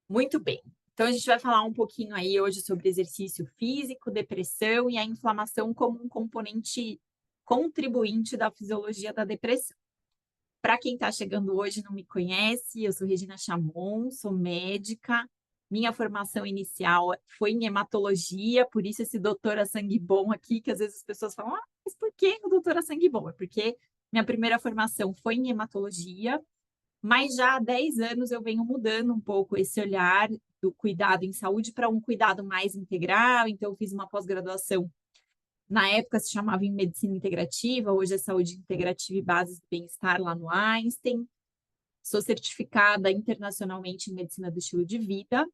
Muito bem. Então, a gente vai falar um pouquinho aí hoje sobre exercício físico, depressão e a inflamação como um componente contribuinte da fisiologia da depressão. Para quem está chegando hoje e não me conhece, eu sou Regina Chamon, sou médica. Minha formação inicial foi em hematologia, por isso esse doutora sangue bom aqui, que às vezes as pessoas falam, mas por que o doutora sangue bom? É porque minha primeira formação foi em hematologia, mas já há 10 anos eu venho mudando um pouco esse olhar do cuidado em saúde para um cuidado mais integral. Então, eu fiz uma pós-graduação, na época se chamava em medicina integrativa, hoje é saúde integrativa e bases do bem-estar lá no Einstein. Sou certificada internacionalmente em medicina do estilo de vida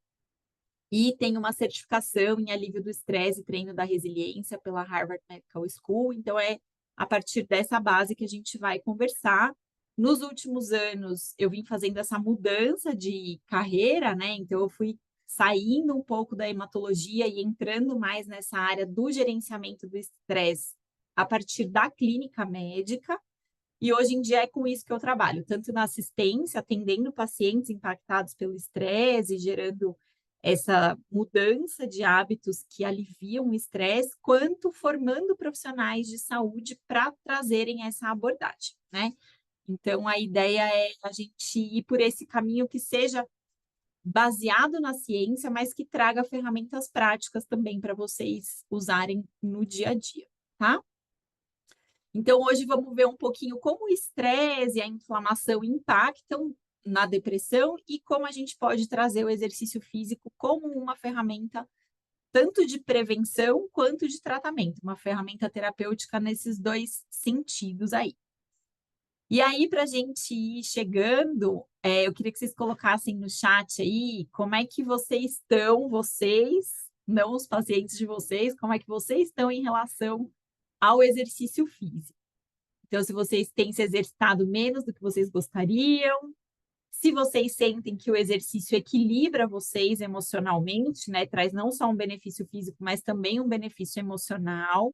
e tenho uma certificação em alívio do estresse e treino da resiliência pela Harvard Medical School. Então, é a partir dessa base que a gente vai conversar. Nos últimos anos, eu vim fazendo essa mudança de carreira, né? Então, eu fui saindo um pouco da hematologia e entrando mais nessa área do gerenciamento do estresse a partir da clínica médica. E hoje em dia é com isso que eu trabalho, tanto na assistência, atendendo pacientes impactados pelo estresse, gerando essa mudança de hábitos que aliviam o estresse, quanto formando profissionais de saúde para trazerem essa abordagem, né? Então, a ideia é a gente ir por esse caminho que seja baseado na ciência, mas que traga ferramentas práticas também para vocês usarem no dia a dia, tá? Então, hoje vamos ver um pouquinho como o estresse e a inflamação impactam na depressão e como a gente pode trazer o exercício físico como uma ferramenta tanto de prevenção quanto de tratamento, uma ferramenta terapêutica nesses dois sentidos aí. E aí, para a gente ir chegando, eu queria que vocês colocassem no chat aí como é que vocês estão, vocês, não os pacientes de vocês, como é que vocês estão em relação ao exercício físico. Então, se vocês têm se exercitado menos do que vocês gostariam, se vocês sentem que o exercício equilibra vocês emocionalmente, né? Traz não só um benefício físico, mas também um benefício emocional.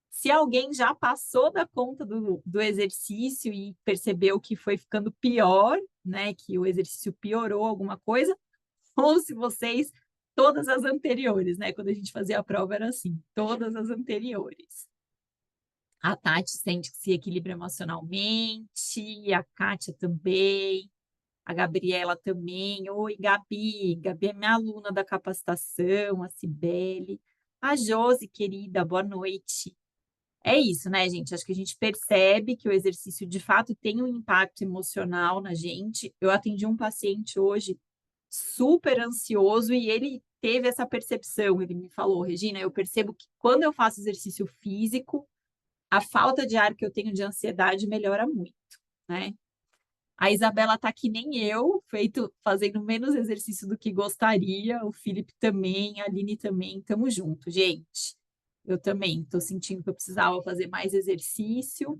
Se alguém já passou da conta do exercício e percebeu que foi ficando pior, né? Que o exercício piorou alguma coisa, ou se vocês, todas as anteriores, né? Quando a gente fazia a prova era assim, todas as anteriores. A Tati sente que se equilibra emocionalmente, a Kátia também, a Gabriela também. Oi, Gabi. Gabi é minha aluna da capacitação, a Cibele. A Josi, querida, boa noite. É isso, né, gente? Acho que a gente percebe que o exercício de fato tem um impacto emocional na gente. Eu atendi um paciente hoje super ansioso e ele teve essa percepção. Ele me falou, Regina, eu percebo que quando eu faço exercício físico, a falta de ar que eu tenho de ansiedade melhora muito, né? A Isabela tá que nem eu, fazendo menos exercício do que gostaria, o Felipe também, a Aline também, tamo junto, gente. Eu também tô sentindo que eu precisava fazer mais exercício,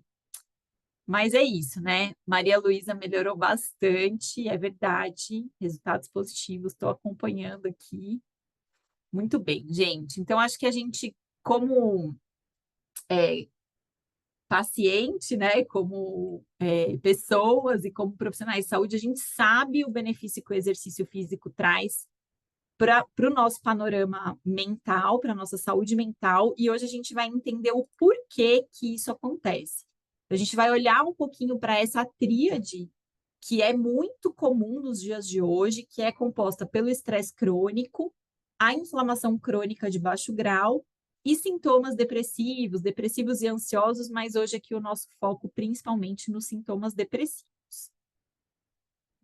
mas é isso, né? Maria Luísa melhorou bastante, é verdade, resultados positivos, estou acompanhando aqui. Muito bem, gente. Então, acho que a gente, como paciente, né, como pessoas e como profissionais de saúde, a gente sabe o benefício que o exercício físico traz para o nosso panorama mental, para a nossa saúde mental, e hoje a gente vai entender o porquê que isso acontece. A gente vai olhar um pouquinho para essa tríade que é muito comum nos dias de hoje, que é composta pelo estresse crônico, a inflamação crônica de baixo grau e sintomas depressivos, depressivos e ansiosos, mas hoje aqui o nosso foco principalmente nos sintomas depressivos.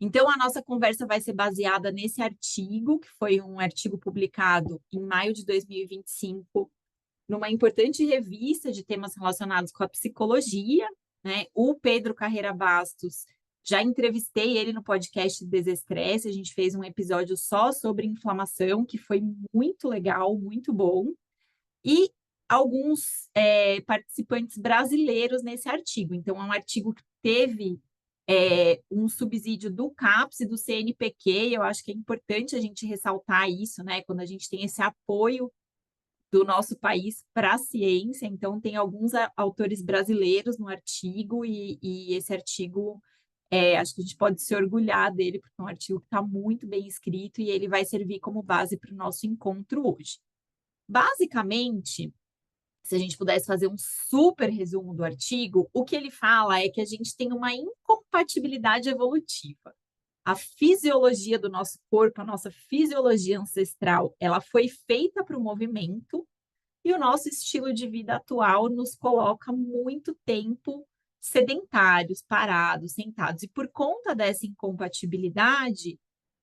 Então, a nossa conversa vai ser baseada nesse artigo, que foi um artigo publicado em maio de 2025, numa importante revista de temas relacionados com a psicologia, né? O Pedro Carreira Bastos, já entrevistei ele no podcast Desestresse, a gente fez um episódio só sobre inflamação, que foi muito legal, muito bom, e alguns participantes brasileiros nesse artigo. Então, é um artigo que teve um subsídio do CAPES e do CNPq, eu acho que é importante a gente ressaltar isso, né? Quando a gente tem esse apoio do nosso país para a ciência, então tem alguns autores brasileiros no artigo, e esse artigo Acho que a gente pode se orgulhar dele, porque é um artigo que está muito bem escrito e ele vai servir como base para o nosso encontro hoje. Basicamente, se a gente pudesse fazer um super resumo do artigo, o que ele fala é que a gente tem uma incompatibilidade evolutiva. A fisiologia do nosso corpo, a nossa fisiologia ancestral, ela foi feita para o movimento e o nosso estilo de vida atual nos coloca muito tempo sedentários, parados, sentados. E por conta dessa incompatibilidade,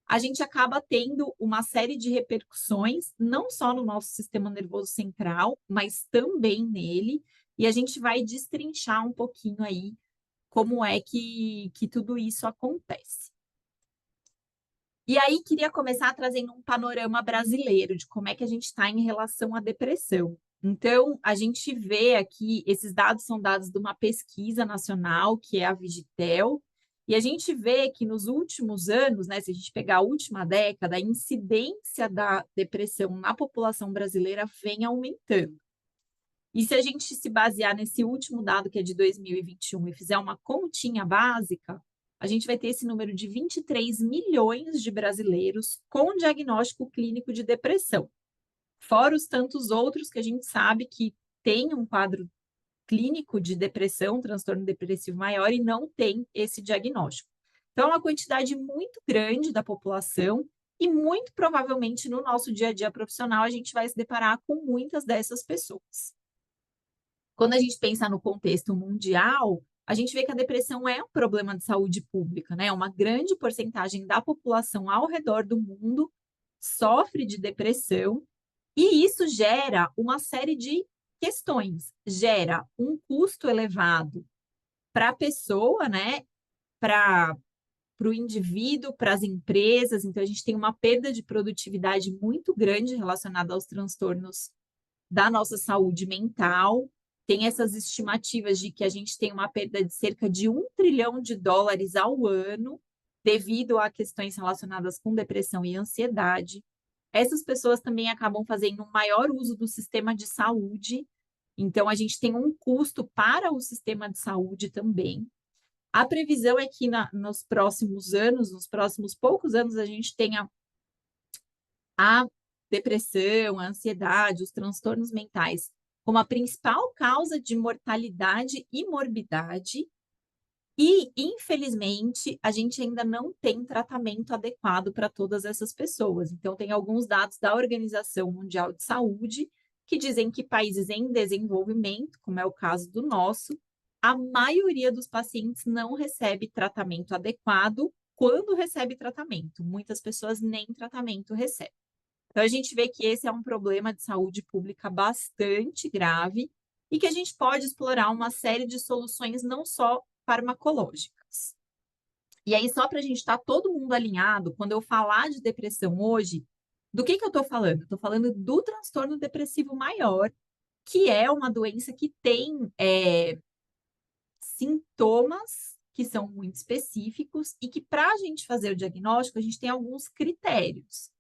a gente acaba tendo uma série de repercussões, não só no nosso sistema nervoso central, mas também nele, e a gente vai destrinchar um pouquinho aí como é que tudo isso acontece. E aí, queria começar trazendo um panorama brasileiro de como é que a gente está em relação à depressão. Então, a gente vê aqui, esses dados são dados de uma pesquisa nacional, que é a Vigitel, e a gente vê que nos últimos anos, né, se a gente pegar a última década, a incidência da depressão na população brasileira vem aumentando. E se a gente se basear nesse último dado, que é de 2021, e fizer uma continha básica, a gente vai ter esse número de 23 milhões de brasileiros com diagnóstico clínico de depressão. Fora os tantos outros que a gente sabe que tem um quadro clínico de depressão, transtorno depressivo maior, e não tem esse diagnóstico. Então, é uma quantidade muito grande da população e muito provavelmente no nosso dia a dia profissional a gente vai se deparar com muitas dessas pessoas. Quando a gente pensa no contexto mundial, a gente vê que a depressão é um problema de saúde pública, né? Uma grande porcentagem da população ao redor do mundo sofre de depressão e isso gera uma série de questões. Gera um custo elevado para a pessoa, né? Para o indivíduo, para as empresas. Então, a gente tem uma perda de produtividade muito grande relacionada aos transtornos da nossa saúde mental. Tem essas estimativas de que a gente tem uma perda de cerca de US$ 1 trilhão ao ano devido a questões relacionadas com depressão e ansiedade. Essas pessoas também acabam fazendo um maior uso do sistema de saúde, então a gente tem um custo para o sistema de saúde também. A previsão é que nos próximos anos, nos próximos poucos anos, a gente tenha a depressão, a ansiedade, os transtornos mentais como a principal causa de mortalidade e morbidade. E, infelizmente, a gente ainda não tem tratamento adequado para todas essas pessoas. Então, tem alguns dados da Organização Mundial de Saúde que dizem que países em desenvolvimento, como é o caso do nosso, a maioria dos pacientes não recebe tratamento adequado quando recebe tratamento. Muitas pessoas nem tratamento recebem. Então, a gente vê que esse é um problema de saúde pública bastante grave e que a gente pode explorar uma série de soluções não só farmacológicas. E aí, só para a gente estar todo mundo alinhado, quando eu falar de depressão hoje, do que eu estou falando? Estou falando do transtorno depressivo maior, que é uma doença que tem sintomas que são muito específicos e que, para a gente fazer o diagnóstico, a gente tem alguns critérios.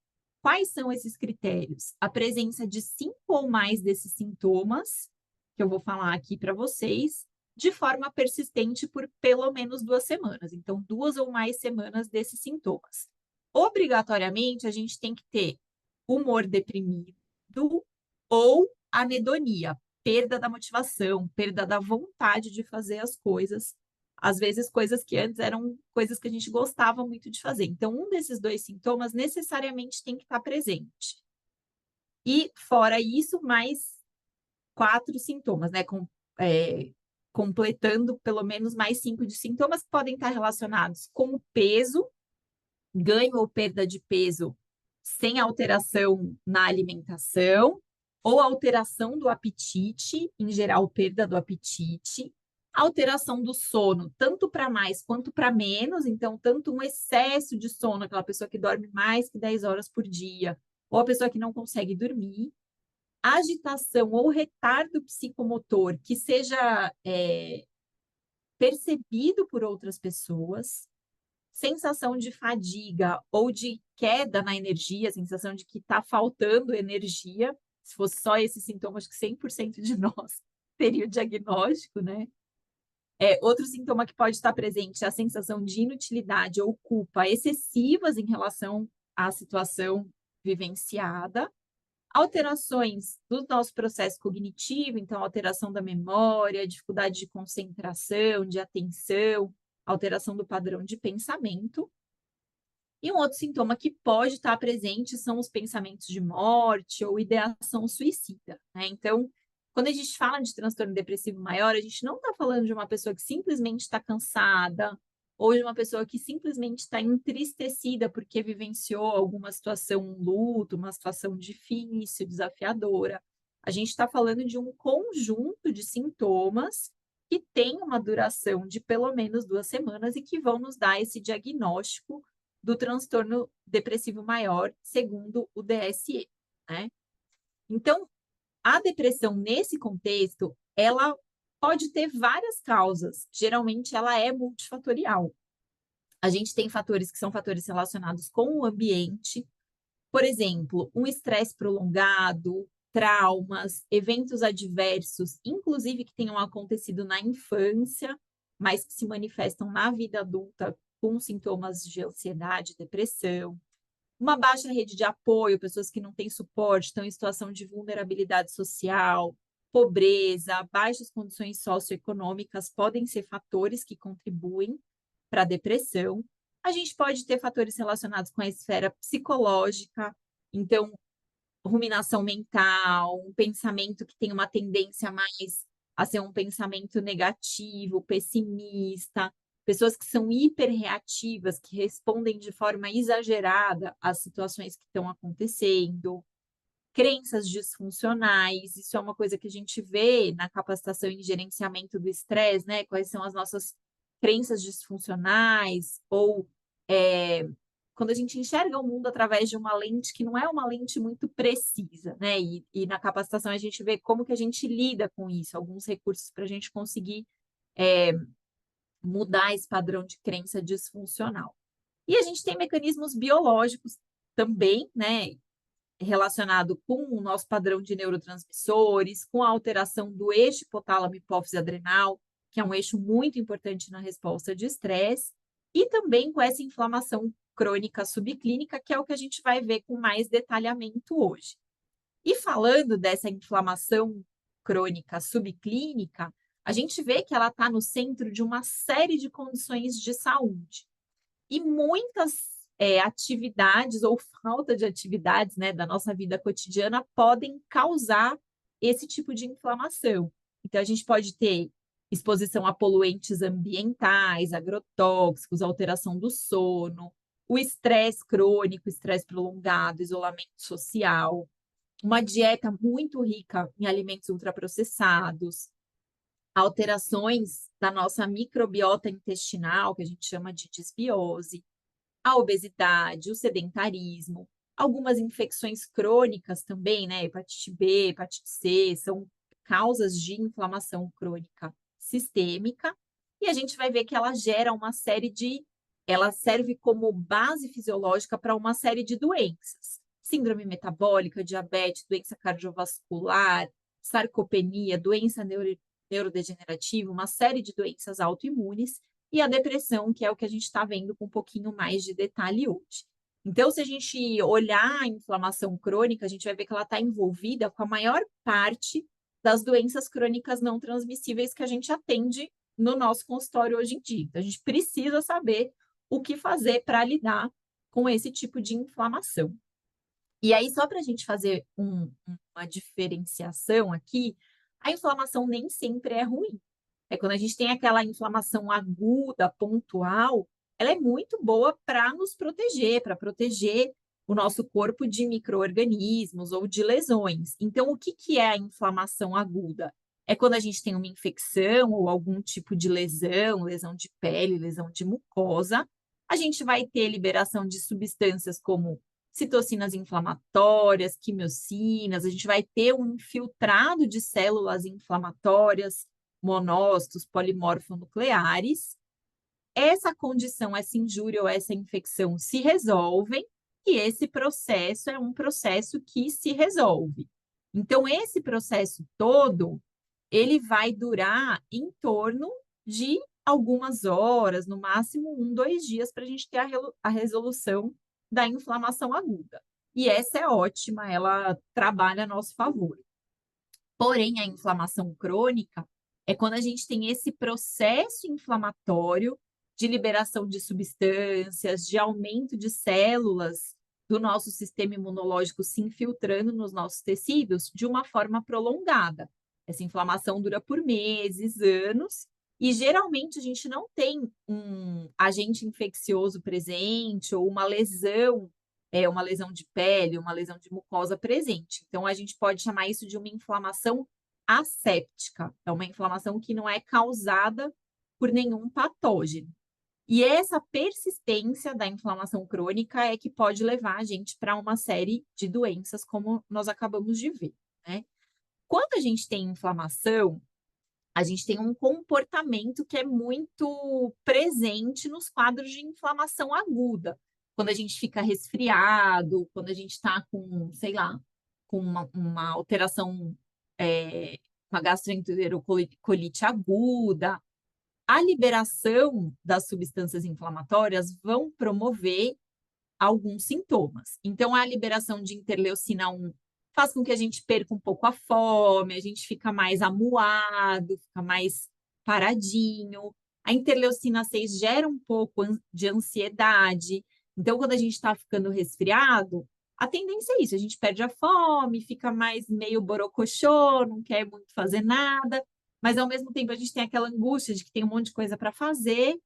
Quais são esses critérios? A presença de 5 ou mais desses sintomas, que eu vou falar aqui para vocês, de forma persistente por pelo menos 2 semanas. Então, 2 ou mais semanas desses sintomas. Obrigatoriamente, a gente tem que ter humor deprimido ou anedonia, perda da motivação, perda da vontade de fazer as coisas. Às vezes, coisas que antes eram coisas que a gente gostava muito de fazer. Então, um desses 2 sintomas necessariamente tem que estar presente. E, fora isso, mais 4 sintomas, né? Completando pelo menos mais 5 de sintomas que podem estar relacionados com o peso, ganho ou perda de peso sem alteração na alimentação, ou alteração do apetite, em geral, perda do apetite, alteração do sono, tanto para mais quanto para menos, então, tanto um excesso de sono, aquela pessoa que dorme mais que 10 horas por dia, ou a pessoa que não consegue dormir, agitação ou retardo psicomotor que seja percebido por outras pessoas, sensação de fadiga ou de queda na energia, sensação de que está faltando energia. Se fosse só esse sintoma, acho que 100% de nós teria o diagnóstico, né? Outro sintoma que pode estar presente é a sensação de inutilidade ou culpa excessivas em relação à situação vivenciada, alterações do nosso processo cognitivo, então alteração da memória, dificuldade de concentração, de atenção, alteração do padrão de pensamento. E um outro sintoma que pode estar presente são os pensamentos de morte ou ideação suicida, né? Então, quando a gente fala de transtorno depressivo maior, a gente não está falando de uma pessoa que simplesmente está cansada ou de uma pessoa que simplesmente está entristecida porque vivenciou alguma situação, um luto, uma situação difícil, desafiadora. A gente está falando de um conjunto de sintomas que tem uma duração de pelo menos 2 semanas e que vão nos dar esse diagnóstico do transtorno depressivo maior, segundo o DSM, né? Então, a depressão nesse contexto, ela pode ter várias causas. Geralmente, ela é multifatorial. A gente tem fatores que são fatores relacionados com o ambiente, por exemplo, um estresse prolongado, traumas, eventos adversos, inclusive que tenham acontecido na infância, mas que se manifestam na vida adulta com sintomas de ansiedade, depressão, uma baixa rede de apoio, pessoas que não têm suporte, estão em situação de vulnerabilidade social, pobreza, baixas condições socioeconômicas podem ser fatores que contribuem para a depressão. A gente pode ter fatores relacionados com a esfera psicológica, então, ruminação mental, um pensamento que tem uma tendência mais a ser um pensamento negativo, pessimista, pessoas que são hiperreativas, que respondem de forma exagerada às situações que estão acontecendo, crenças disfuncionais, isso é uma coisa que a gente vê na capacitação em gerenciamento do estresse, né? Quais são as nossas crenças disfuncionais, ou quando a gente enxerga o mundo através de uma lente que não é uma lente muito precisa, né? E na capacitação a gente vê como que a gente lida com isso, alguns recursos para a gente conseguir mudar esse padrão de crença disfuncional. E a gente tem mecanismos biológicos também, né? Relacionado com o nosso padrão de neurotransmissores, com a alteração do eixo hipotálamo hipófise adrenal, que é um eixo muito importante na resposta de estresse, e também com essa inflamação crônica subclínica, que é o que a gente vai ver com mais detalhamento hoje. E falando dessa inflamação crônica subclínica, a gente vê que ela está no centro de uma série de condições de saúde. E muitas atividades ou falta de atividades, né, da nossa vida cotidiana podem causar esse tipo de inflamação. Então, a gente pode ter exposição a poluentes ambientais, agrotóxicos, alteração do sono, o estresse crônico, estresse prolongado, isolamento social, uma dieta muito rica em alimentos ultraprocessados, alterações da nossa microbiota intestinal, que a gente chama de disbiose, a obesidade, o sedentarismo, algumas infecções crônicas também, né? Hepatite B, hepatite C, são causas de inflamação crônica sistêmica, e a gente vai ver que ela gera uma série de. Ela serve como base fisiológica para uma série de doenças. Síndrome metabólica, diabetes, doença cardiovascular, sarcopenia, doença neurodegenerativa, uma série de doenças autoimunes, e a depressão, que é o que a gente está vendo com um pouquinho mais de detalhe hoje. Então, se a gente olhar a inflamação crônica, a gente vai ver que ela está envolvida com a maior parte das doenças crônicas não transmissíveis que a gente atende no nosso consultório hoje em dia. Então, a gente precisa saber o que fazer para lidar com esse tipo de inflamação. E aí, só para a gente fazer uma diferenciação aqui, a inflamação nem sempre é ruim. Quando a gente tem aquela inflamação aguda, pontual, ela é muito boa para nos proteger, para proteger o nosso corpo de micro-organismos ou de lesões. Então, o que é a inflamação aguda? É quando a gente tem uma infecção ou algum tipo de lesão, lesão de pele, lesão de mucosa, a gente vai ter liberação de substâncias como citocinas inflamatórias, quimiocinas, a gente vai ter um infiltrado de células inflamatórias, monócitos, polimorfonucleares. Essa condição, essa injúria ou essa infecção se resolvem, e esse processo é um processo que se resolve. Então, esse processo todo, ele vai durar em torno de algumas horas, no máximo 1, 2 dias, para a gente ter a resolução da inflamação aguda. E essa é ótima, ela trabalha a nosso favor. Porém, a inflamação crônica é quando a gente tem esse processo inflamatório de liberação de substâncias, de aumento de células do nosso sistema imunológico se infiltrando nos nossos tecidos de uma forma prolongada. Essa inflamação dura por meses, anos, e geralmente a gente não tem um agente infeccioso presente ou uma lesão de pele, uma lesão de mucosa presente. Então, a gente pode chamar isso de uma inflamação asséptica. É uma inflamação que não é causada por nenhum patógeno. E essa persistência da inflamação crônica é que pode levar a gente para uma série de doenças, como nós acabamos de ver, né? Quando a gente tem inflamação, a gente tem um comportamento que é muito presente nos quadros de inflamação aguda. Quando a gente fica resfriado, quando a gente está com, sei lá, com uma alteração, uma gastroenterocolite aguda, a liberação das substâncias inflamatórias vão promover alguns sintomas. Então, a liberação de interleucina 1 faz com que a gente perca um pouco a fome, a gente fica mais amuado, fica mais paradinho. A interleucina 6 gera um pouco de ansiedade. Então, quando a gente está ficando resfriado, a tendência é isso, a gente perde a fome, fica mais meio borocochô, não quer muito fazer nada, mas ao mesmo tempo a gente tem aquela angústia de que tem um monte de coisa para fazer.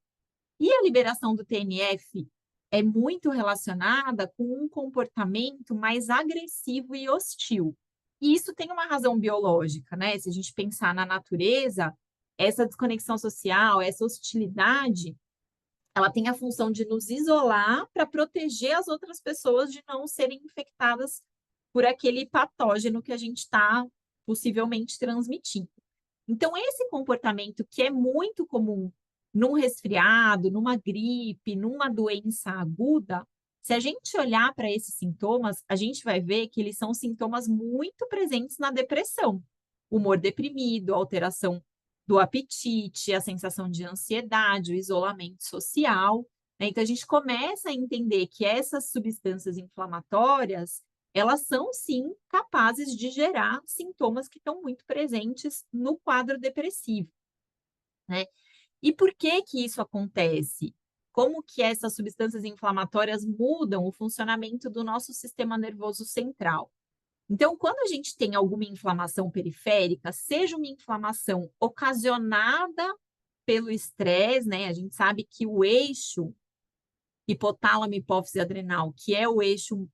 E a liberação do TNF é muito relacionada com um comportamento mais agressivo e hostil. E isso tem uma razão biológica, né? Se a gente pensar na natureza, essa desconexão social, essa hostilidade, ela tem a função de nos isolar para proteger as outras pessoas de não serem infectadas por aquele patógeno que a gente está possivelmente transmitindo. Então, esse comportamento que é muito comum num resfriado, numa gripe, numa doença aguda, se a gente olhar para esses sintomas, a gente vai ver que eles são sintomas muito presentes na depressão. Humor deprimido, alteração do apetite, a sensação de ansiedade, o isolamento social, né? Então, a gente começa a entender que essas substâncias inflamatórias, elas são sim capazes de gerar sintomas que estão muito presentes no quadro depressivo, né? E por que que isso acontece? Como que essas substâncias inflamatórias mudam o funcionamento do nosso sistema nervoso central? Então, quando a gente tem alguma inflamação periférica, seja uma inflamação ocasionada pelo estresse, né? A gente sabe que o eixo hipotálamo, hipófise adrenal, que é o eixo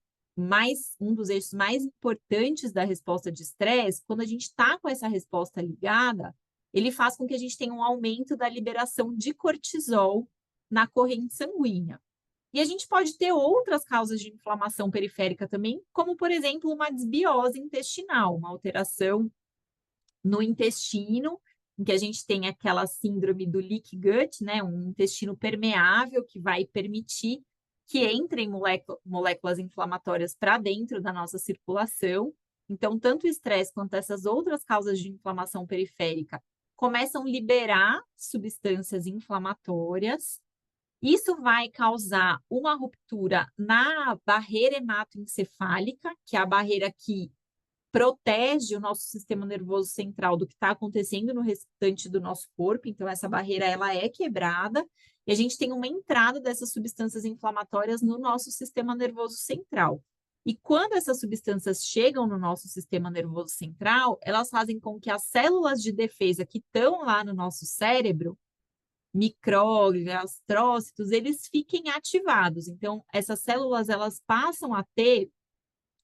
um dos eixos mais importantes da resposta de estresse, quando a gente está com essa resposta ligada, ele faz com que a gente tenha um aumento da liberação de cortisol na corrente sanguínea. E a gente pode ter outras causas de inflamação periférica também, como, por exemplo, uma desbiose intestinal, uma alteração no intestino, em que a gente tem aquela síndrome do leaky gut, né, um intestino permeável que vai permitir que entrem moléculas inflamatórias para dentro da nossa circulação. Então, tanto o estresse quanto essas outras causas de inflamação periférica começam a liberar substâncias inflamatórias. Isso vai causar uma ruptura na barreira hematoencefálica, que é a barreira que protege o nosso sistema nervoso central do que está acontecendo no restante do nosso corpo. Então, essa barreira ela é quebrada e a gente tem uma entrada dessas substâncias inflamatórias no nosso sistema nervoso central. E quando essas substâncias chegam no nosso sistema nervoso central, elas fazem com que as células de defesa que estão lá no nosso cérebro, micróglias, astrócitos, eles fiquem ativados. Então, essas células elas passam a ter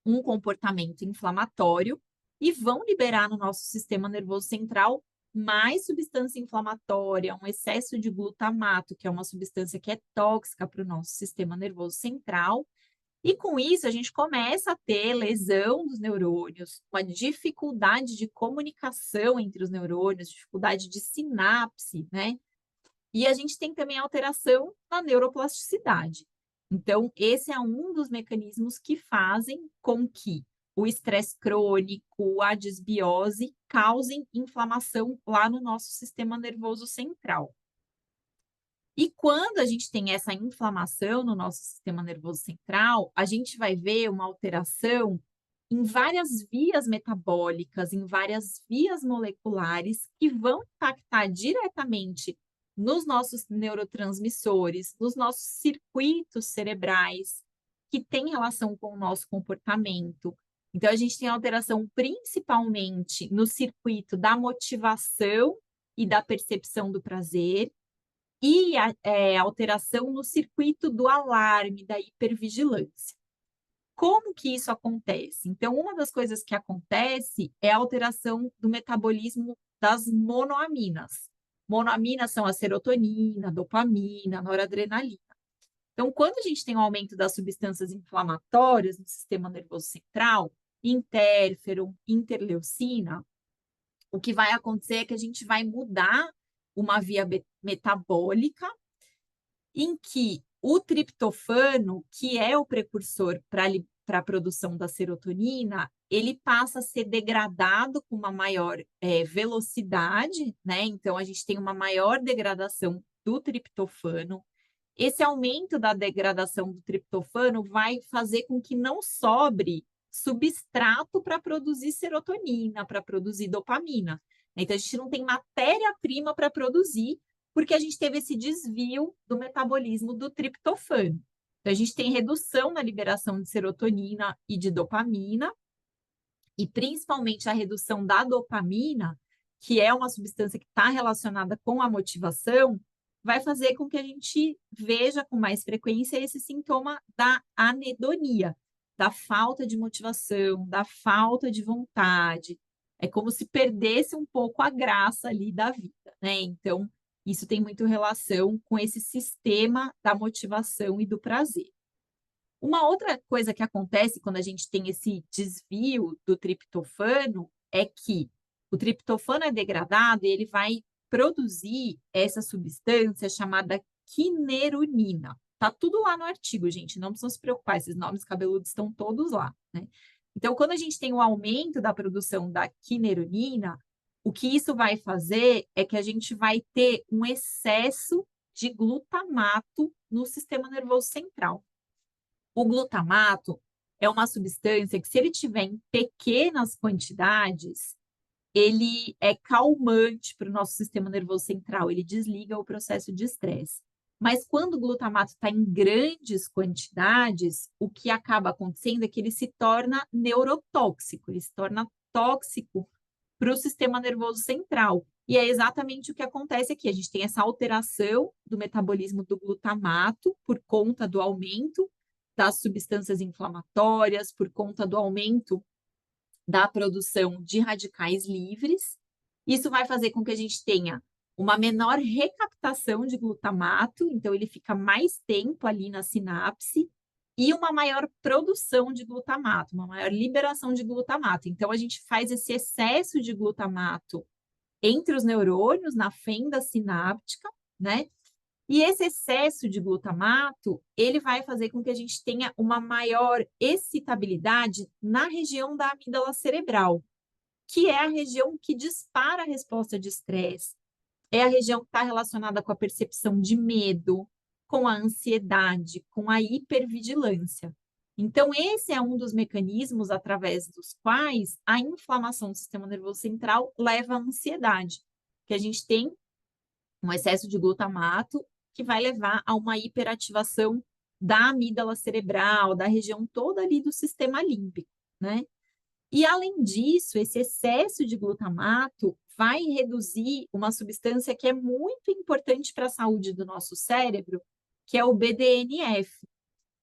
um comportamento inflamatório e vão liberar no nosso sistema nervoso central mais substância inflamatória, um excesso de glutamato, que é uma substância que é tóxica para o nosso sistema nervoso central. E com isso, a gente começa a ter lesão dos neurônios, uma dificuldade de comunicação entre os neurônios, dificuldade de sinapse, né? E a gente tem também alteração na neuroplasticidade. Então, esse é um dos mecanismos que fazem com que o estresse crônico, a desbiose, causem inflamação lá no nosso sistema nervoso central. E quando a gente tem essa inflamação no nosso sistema nervoso central, a gente vai ver uma alteração em várias vias metabólicas, em várias vias moleculares que vão impactar diretamente nos nossos neurotransmissores, nos nossos circuitos cerebrais, que têm relação com o nosso comportamento. Então, a gente tem alteração principalmente no circuito da motivação e da percepção do prazer, e alteração no circuito do alarme, da hipervigilância. Como que isso acontece? Então, uma das coisas que acontece é a alteração do metabolismo das monoaminas. Monoaminas são a serotonina, a dopamina, a noradrenalina. Então, quando a gente tem um aumento das substâncias inflamatórias no sistema nervoso central, interferon, interleucina, o que vai acontecer é que a gente vai mudar uma via metabólica em que o triptofano, que é o precursor para a produção da serotonina, ele passa a ser degradado com uma maior velocidade, né? Então, a gente tem uma maior degradação do triptofano. Esse aumento da degradação do triptofano vai fazer com que não sobre substrato para produzir serotonina, para produzir dopamina. Então, a gente não tem matéria-prima para produzir, porque a gente teve esse desvio do metabolismo do triptofano. Então, a gente tem redução na liberação de serotonina e de dopamina, e principalmente a redução da dopamina, que é uma substância que está relacionada com a motivação, vai fazer com que a gente veja com mais frequência esse sintoma da anedonia, da falta de motivação, da falta de vontade. É como se perdesse um pouco a graça ali da vida, né? Então, isso tem muito relação com esse sistema da motivação e do prazer. Uma outra coisa que acontece quando a gente tem esse desvio do triptofano é que o triptofano é degradado e ele vai produzir essa substância chamada quinerunina. Tá tudo lá no artigo, gente, não precisam se preocupar, esses nomes cabeludos estão todos lá, né? Então, quando a gente tem um aumento da produção da quinerunina, o que isso vai fazer é que a gente vai ter um excesso de glutamato no sistema nervoso central. O glutamato é uma substância que, se ele tiver em pequenas quantidades, ele é calmante para o nosso sistema nervoso central, ele desliga o processo de estresse. Mas quando o glutamato está em grandes quantidades, o que acaba acontecendo é que ele se torna neurotóxico, ele se torna tóxico para o sistema nervoso central. E é exatamente o que acontece aqui. A gente tem essa alteração do metabolismo do glutamato por conta do aumento das substâncias inflamatórias, por conta do aumento da produção de radicais livres. Isso vai fazer com que a gente tenha uma menor recaptação de glutamato, então ele fica mais tempo ali na sinapse, e uma maior produção de glutamato, uma maior liberação de glutamato. Então, a gente faz esse excesso de glutamato entre os neurônios, na fenda sináptica, né? E esse excesso de glutamato, ele vai fazer com que a gente tenha uma maior excitabilidade na região da amígdala cerebral, que é a região que dispara a resposta de estresse, é a região que está relacionada com a percepção de medo, com a ansiedade, com a hipervigilância. Então, esse é um dos mecanismos através dos quais a inflamação do sistema nervoso central leva à ansiedade, que a gente tem um excesso de glutamato que vai levar a uma hiperativação da amígdala cerebral, da região toda ali do sistema límbico, né? E, além disso, esse excesso de glutamato vai reduzir uma substância que é muito importante para a saúde do nosso cérebro, que é o BDNF.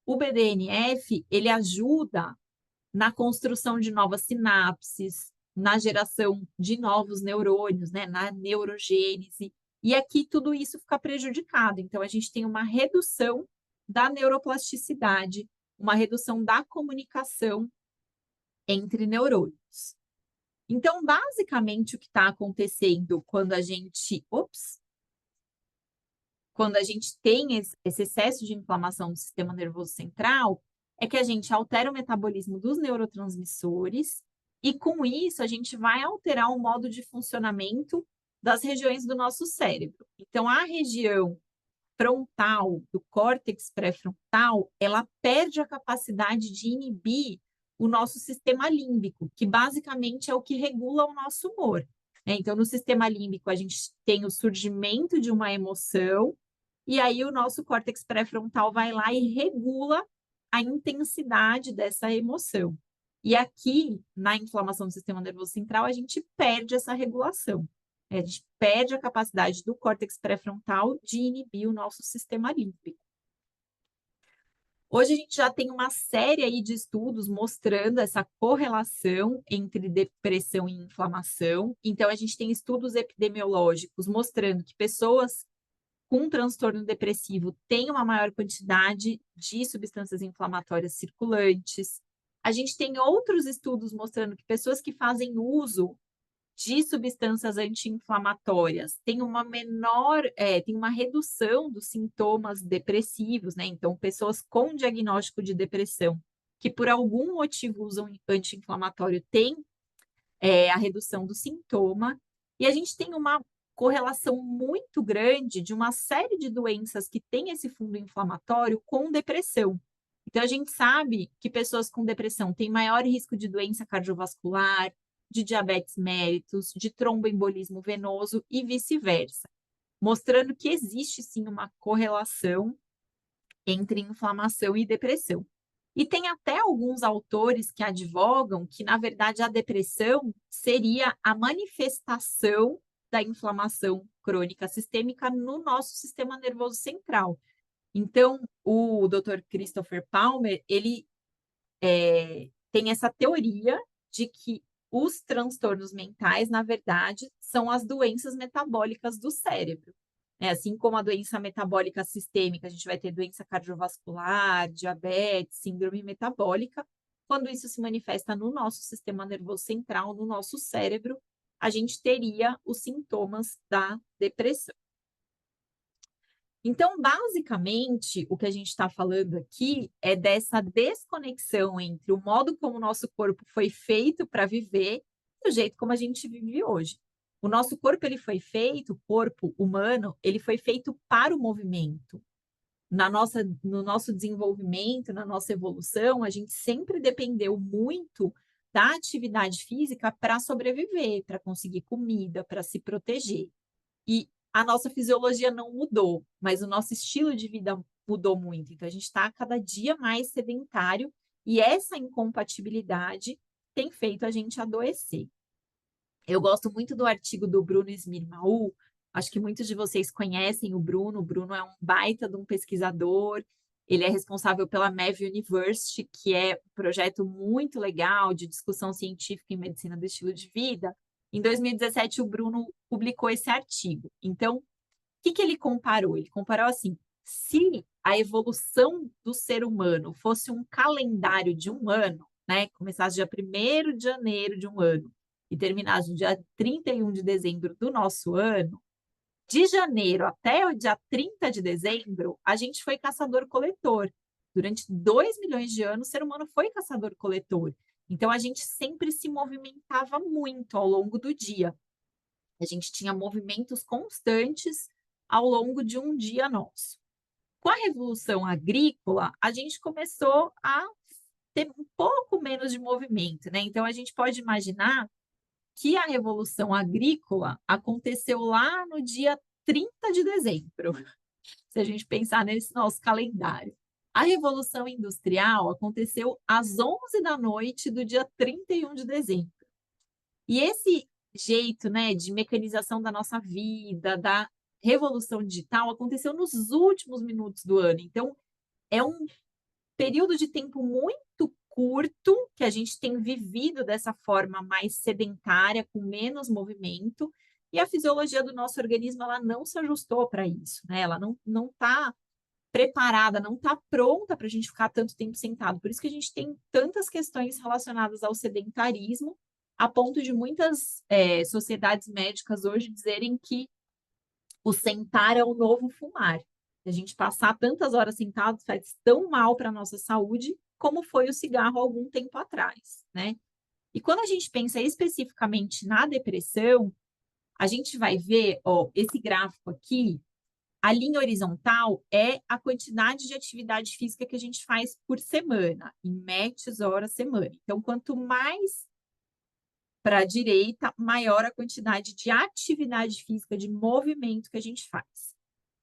O BDNF, ele ajuda na construção de novas sinapses, na geração de novos neurônios, né, na neurogênese, e aqui tudo isso fica prejudicado. Então, a gente tem uma redução da neuroplasticidade, uma redução da comunicação entre neurônios. Então, basicamente, o que está acontecendo quando a gente tem esse excesso de inflamação do sistema nervoso central é que a gente altera o metabolismo dos neurotransmissores e, com isso, a gente vai alterar o modo de funcionamento das regiões do nosso cérebro. Então, a região frontal, do córtex pré-frontal, ela perde a capacidade de inibir o nosso sistema límbico, que basicamente é o que regula o nosso humor, né? Então, no sistema límbico, a gente tem o surgimento de uma emoção, e aí o nosso córtex pré-frontal vai lá e regula a intensidade dessa emoção. E aqui, na inflamação do sistema nervoso central, a gente perde essa regulação. A gente perde a capacidade do córtex pré-frontal de inibir o nosso sistema límbico. Hoje a gente já tem uma série aí de estudos mostrando essa correlação entre depressão e inflamação. Então, a gente tem estudos epidemiológicos mostrando que pessoas com transtorno depressivo têm uma maior quantidade de substâncias inflamatórias circulantes. A gente tem outros estudos mostrando que pessoas que fazem uso de substâncias anti-inflamatórias tem tem uma redução dos sintomas depressivos, né? Então, pessoas com diagnóstico de depressão que por algum motivo usam anti-inflamatório têm a redução do sintoma, e a gente tem uma correlação muito grande de uma série de doenças que têm esse fundo inflamatório com depressão. Então, a gente sabe que pessoas com depressão têm maior risco de doença cardiovascular, de diabetes mellitus, de tromboembolismo venoso e vice-versa, mostrando que existe sim uma correlação entre inflamação e depressão. E tem até alguns autores que advogam que, na verdade, a depressão seria a manifestação da inflamação crônica sistêmica no nosso sistema nervoso central. Então, o Dr. Christopher Palmer, ele tem essa teoria de que os transtornos mentais, na verdade, são as doenças metabólicas do cérebro. Assim como a doença metabólica sistêmica, a gente vai ter doença cardiovascular, diabetes, síndrome metabólica. Quando isso se manifesta no nosso sistema nervoso central, no nosso cérebro, a gente teria os sintomas da depressão. Então, basicamente, o que a gente está falando aqui é dessa desconexão entre o modo como o nosso corpo foi feito para viver e o jeito como a gente vive hoje. O nosso corpo, ele foi feito, o corpo humano, ele foi feito para o movimento. No nosso desenvolvimento, na nossa evolução, a gente sempre dependeu muito da atividade física para sobreviver, para conseguir comida, para se proteger. E a nossa fisiologia não mudou, mas o nosso estilo de vida mudou muito. Então, a gente está cada dia mais sedentário e essa incompatibilidade tem feito a gente adoecer. Eu gosto muito do artigo do Bruno Smirmaul, acho que muitos de vocês conhecem o Bruno é um baita de um pesquisador, ele é responsável pela Mev University, que é um projeto muito legal de discussão científica em medicina do estilo de vida. Em 2017, o Bruno publicou esse artigo. Então, o que ele comparou? Ele comparou assim, se a evolução do ser humano fosse um calendário de um ano, né, começasse dia 1º de janeiro de um ano, e terminasse no dia 31 de dezembro do nosso ano, de janeiro até o dia 30 de dezembro, a gente foi caçador-coletor. Durante 2 milhões de anos, o ser humano foi caçador-coletor. Então, a gente sempre se movimentava muito ao longo do dia. A gente tinha movimentos constantes ao longo de um dia nosso. Com a Revolução Agrícola, a gente começou a ter um pouco menos de movimento, né? Então, a gente pode imaginar que a Revolução Agrícola aconteceu lá no dia 30 de dezembro, se a gente pensar nesse nosso calendário. A Revolução Industrial aconteceu às 11 da noite do dia 31 de dezembro. E esse jeito, né, de mecanização da nossa vida, da revolução digital, aconteceu nos últimos minutos do ano. Então, é um período de tempo muito curto que a gente tem vivido dessa forma mais sedentária, com menos movimento, e a fisiologia do nosso organismo ela não se ajustou para isso, né? Ela não está preparada, não está pronta para a gente ficar tanto tempo sentado. Por isso que a gente tem tantas questões relacionadas ao sedentarismo, a ponto de muitas sociedades médicas hoje dizerem que o sentar é o novo fumar. A gente passar tantas horas sentado faz tão mal para a nossa saúde como foi o cigarro há algum tempo atrás, né? E quando a gente pensa especificamente na depressão, a gente vai ver, ó, esse gráfico aqui, a linha horizontal é a quantidade de atividade física que a gente faz por semana, em matches horas semana. Então, quanto mais para a direita, maior a quantidade de atividade física, de movimento que a gente faz.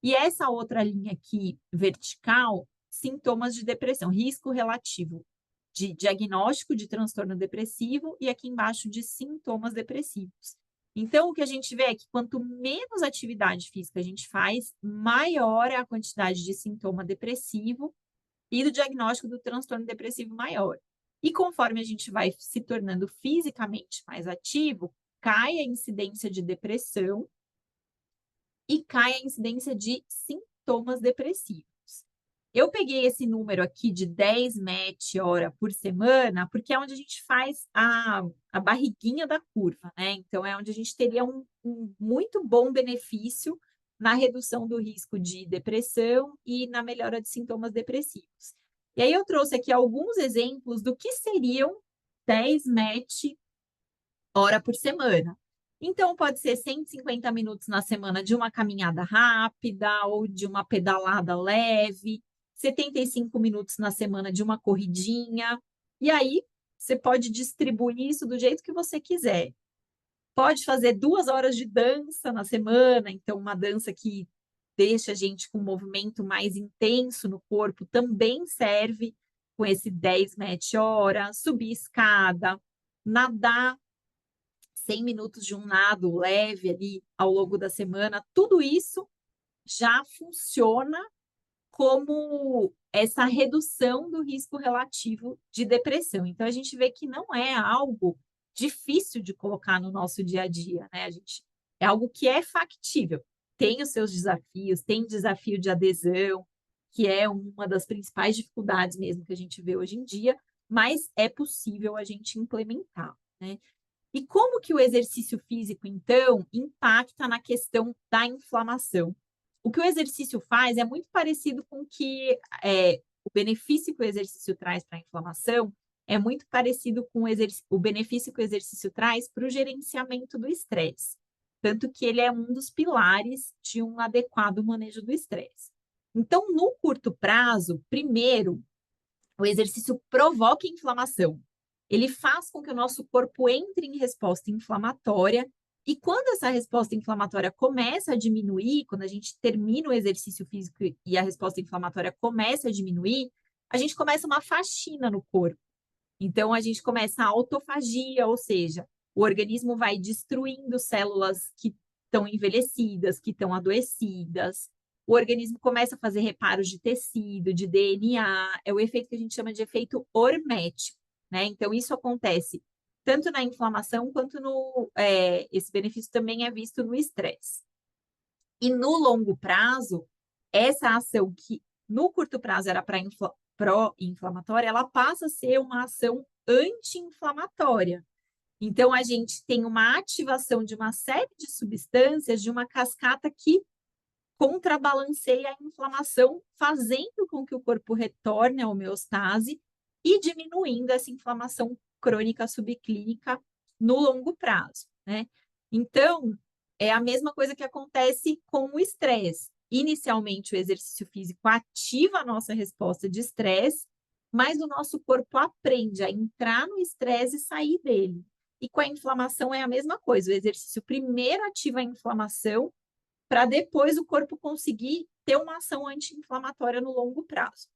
E essa outra linha aqui, vertical, sintomas de depressão, risco relativo de diagnóstico de transtorno depressivo e aqui embaixo de sintomas depressivos. Então, o que a gente vê é que quanto menos atividade física a gente faz, maior é a quantidade de sintoma depressivo e do diagnóstico do transtorno depressivo maior. E conforme a gente vai se tornando fisicamente mais ativo, cai a incidência de depressão e cai a incidência de sintomas depressivos. Eu peguei esse número aqui de 10 MET hora por semana, porque é onde a gente faz a barriguinha da curva, né? Então, é onde a gente teria um muito bom benefício na redução do risco de depressão e na melhora de sintomas depressivos. E aí eu trouxe aqui alguns exemplos do que seriam 10 MET hora por semana. Então, pode ser 150 minutos na semana de uma caminhada rápida ou de uma pedalada leve, 75 minutos na semana de uma corridinha. E aí, você pode distribuir isso do jeito que você quiser. Pode fazer 2 horas de dança na semana, então, uma dança que deixa a gente com um movimento mais intenso no corpo também serve com esse 10 metros hora, subir escada, nadar 100 minutos de um nado leve ali ao longo da semana, tudo isso já funciona como essa redução do risco relativo de depressão. Então, a gente vê que não é algo difícil de colocar no nosso dia a dia, né? É algo que é factível. Tem os seus desafios, tem desafio de adesão, que é uma das principais dificuldades mesmo que a gente vê hoje em dia, mas é possível a gente implementar, né? E como que o exercício físico, então, impacta na questão da inflamação? O que o exercício faz é muito parecido com o benefício que o exercício traz para a inflamação, é muito parecido com o benefício que o exercício traz para o gerenciamento do estresse. Tanto que ele é um dos pilares de um adequado manejo do estresse. Então, no curto prazo, primeiro, o exercício provoca inflamação. Ele faz com que o nosso corpo entre em resposta inflamatória, e quando essa resposta inflamatória começa a diminuir, quando a gente termina o exercício físico e a resposta inflamatória começa a diminuir, a gente começa uma faxina no corpo. Então, a gente começa a autofagia, ou seja, o organismo vai destruindo células que estão envelhecidas, que estão adoecidas, o organismo começa a fazer reparos de tecido, de DNA, é o efeito que a gente chama de efeito hormético, né? Então, isso acontece tanto na inflamação quanto esse benefício também é visto no estresse. E no longo prazo, essa ação que no curto prazo era pró-inflamatória, ela passa a ser uma ação anti-inflamatória. Então, a gente tem uma ativação de uma série de substâncias, de uma cascata que contrabalanceia a inflamação, fazendo com que o corpo retorne à homeostase e diminuindo essa inflamação crônica subclínica no longo prazo, né? Então, é a mesma coisa que acontece com o estresse. Inicialmente, o exercício físico ativa a nossa resposta de estresse, mas o nosso corpo aprende a entrar no estresse e sair dele. E com a inflamação é a mesma coisa. O exercício primeiro ativa a inflamação para depois o corpo conseguir ter uma ação anti-inflamatória no longo prazo.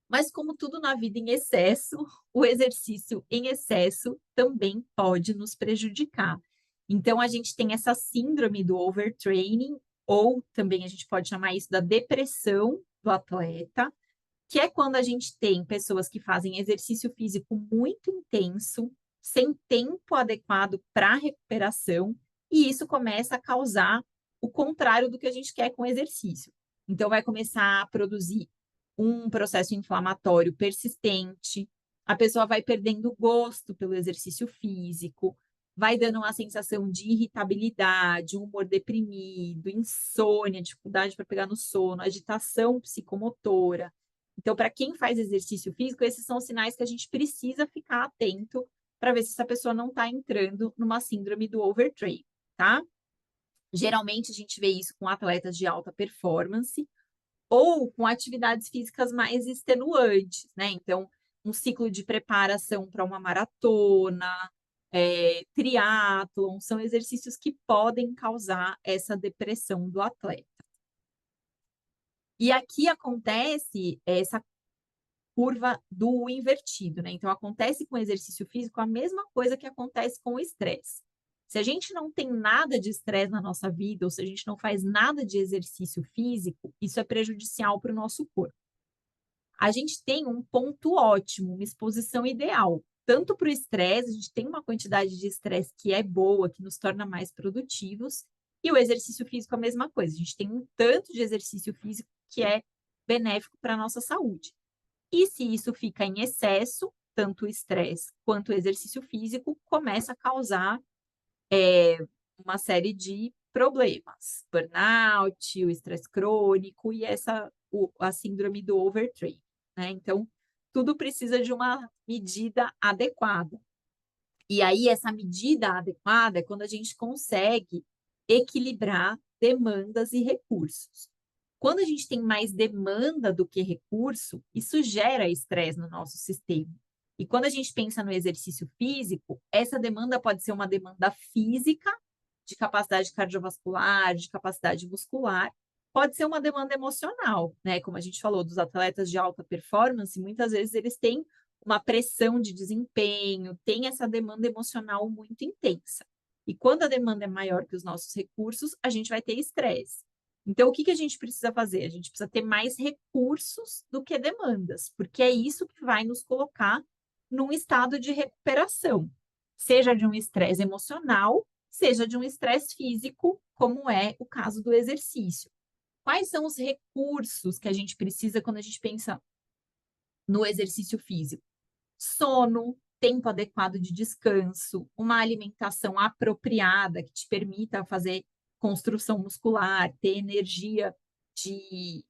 Mas como tudo na vida em excesso, o exercício em excesso também pode nos prejudicar. Então a gente tem essa síndrome do overtraining, ou também a gente pode chamar isso da depressão do atleta, que é quando a gente tem pessoas que fazem exercício físico muito intenso, sem tempo adequado para recuperação, e isso começa a causar o contrário do que a gente quer com o exercício. Então, vai começar a produzir um processo inflamatório persistente, a pessoa vai perdendo gosto pelo exercício físico, vai dando uma sensação de irritabilidade, um humor deprimido, insônia, dificuldade para pegar no sono, agitação psicomotora. Então, para quem faz exercício físico, esses são os sinais que a gente precisa ficar atento para ver se essa pessoa não está entrando numa síndrome do overtraining, tá? Geralmente, a gente vê isso com atletas de alta performance ou com atividades físicas mais extenuantes, né? Então, um ciclo de preparação para uma maratona, triatlon, são exercícios que podem causar essa depressão do atleta. E aqui acontece essa curva do invertido, né? Então, acontece com o exercício físico a mesma coisa que acontece com o estresse. Se a gente não tem nada de estresse na nossa vida, ou se a gente não faz nada de exercício físico, isso é prejudicial para o nosso corpo. A gente tem um ponto ótimo, uma exposição ideal, tanto para o estresse, a gente tem uma quantidade de estresse que é boa, que nos torna mais produtivos, e o exercício físico é a mesma coisa, a gente tem um tanto de exercício físico que é benéfico para a nossa saúde. E se isso fica em excesso, tanto o estresse quanto o exercício físico, começa a causar uma série de problemas, burnout, o estresse crônico e a síndrome do overtraining, né? Então, tudo precisa de uma medida adequada. E aí, essa medida adequada é quando a gente consegue equilibrar demandas e recursos. Quando a gente tem mais demanda do que recurso, isso gera estresse no nosso sistema. E quando a gente pensa no exercício físico, essa demanda pode ser uma demanda física, de capacidade cardiovascular, de capacidade muscular, pode ser uma demanda emocional, né? Como a gente falou dos atletas de alta performance, muitas vezes eles têm uma pressão de desempenho, tem essa demanda emocional muito intensa. E quando a demanda é maior que os nossos recursos, a gente vai ter estresse. Então, o que a gente precisa fazer? A gente precisa ter mais recursos do que demandas, porque é isso que vai nos colocar num estado de recuperação, seja de um estresse emocional, seja de um estresse físico, como é o caso do exercício. Quais são os recursos que a gente precisa quando a gente pensa no exercício físico? Sono, tempo adequado de descanso, uma alimentação apropriada que te permita fazer construção muscular, ter energia de